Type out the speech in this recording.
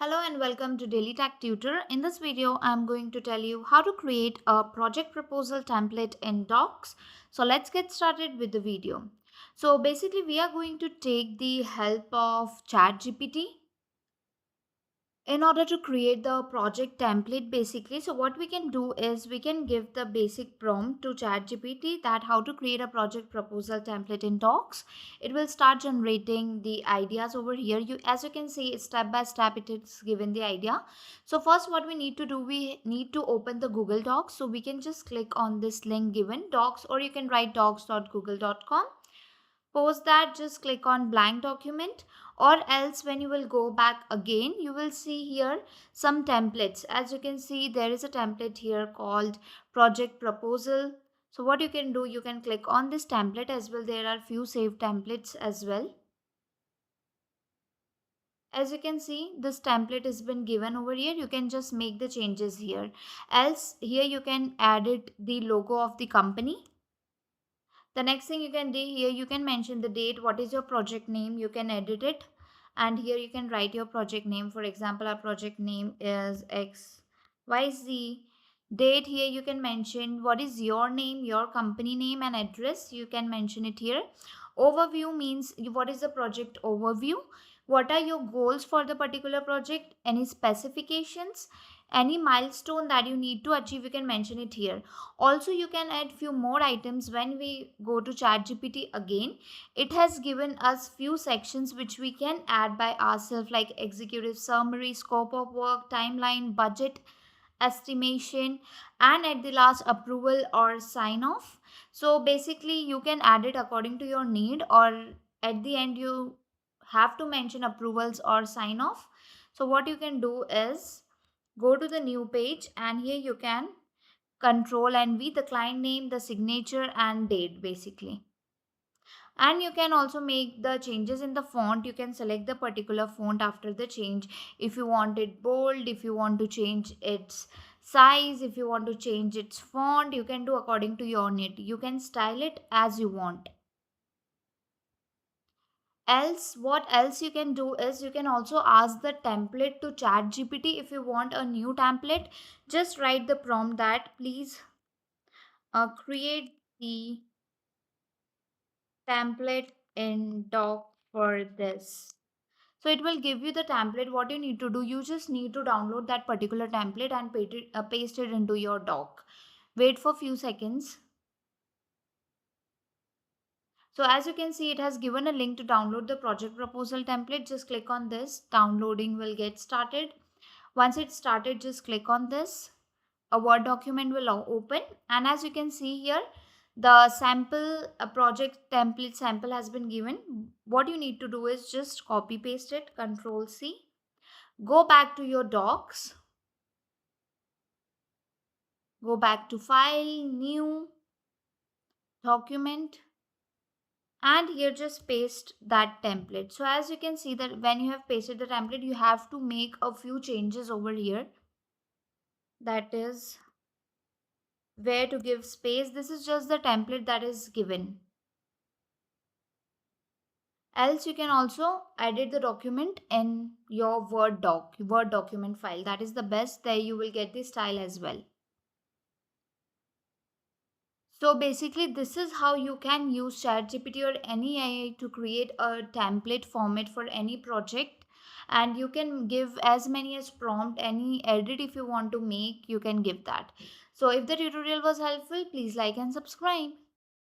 Hello and welcome to Daily Tech Tutor. In this video, I'm going to tell you how to create a project proposal template in Docs. So let's get started with the video. So basically, we are going to take the help of ChatGPT in order to create the project template basically. So what we can do is we can give the basic prompt to ChatGPT that how to create a project proposal template in Docs. It will start generating the ideas over here. As you can see, step by step it is given the idea. So first what we need to do, we need to open the Google Docs. So we can just click on this link given docs, or you can write docs.google.com. Post that, just click on blank document, or else when you will go back again, you will see here some templates. As you can see, there is a template here called project proposal. So what you can do, you can click on this template as well. There are few saved templates as well. As you can see, this template has been given over here. You can just make the changes here. Else here you can add it the logo of the company. The next thing you can do here, you can mention the date, what is your project name, you can edit it, and here you can write your project name. For example, our project name is XYZ. Date, here you can mention what is your name, your company name and address, you can mention it here. Overview means what is the project overview, what are your goals for the particular project, any specifications, any milestone that you need to achieve, you can mention it here. Also you can add few more items. When we go to ChatGPT again, it has given us few sections which we can add by ourselves, like executive summary, scope of work, timeline, budget estimation, and at the last approval or sign off. So basically you can add it according to your need, or at the end you have to mention approvals or sign off. So what you can do is go to the new page, and here you can control and V, the client name, the signature and date basically. And you can also make the changes in the font. You can select the particular font after the change. If you want it bold, if you want to change its size, if you want to change its font, you can do according to your need. You can style it as you want. Else, what else you can do is you can also ask the template to ChatGPT. If you want a new template, just write the prompt that please create the template in doc for this. So it will give you the template. What you need to do, you just need to download that particular template and paste it into your doc. Wait for few seconds. So as you can see, it has given a link to download the project proposal template. Just click on this. Downloading will get started. Once it's started, just click on this. A Word document will open, and as you can see here, the sample project template sample has been given. What you need to do is just copy paste it, Control C, go back to your docs, go back to file, new document, and here just paste that template. So as you can see that when you have pasted the template, you have to make a few changes over here. That is where to give space. This is just the template that is given. Else you can also edit the document in your Word document file. That is the best. There you will get the style as well. So basically this is how you can use ChatGPT or any AI to create a template format for any project, and you can give as many as prompt, any edit if you want to make, you can give that. So if the tutorial was helpful, please like and subscribe.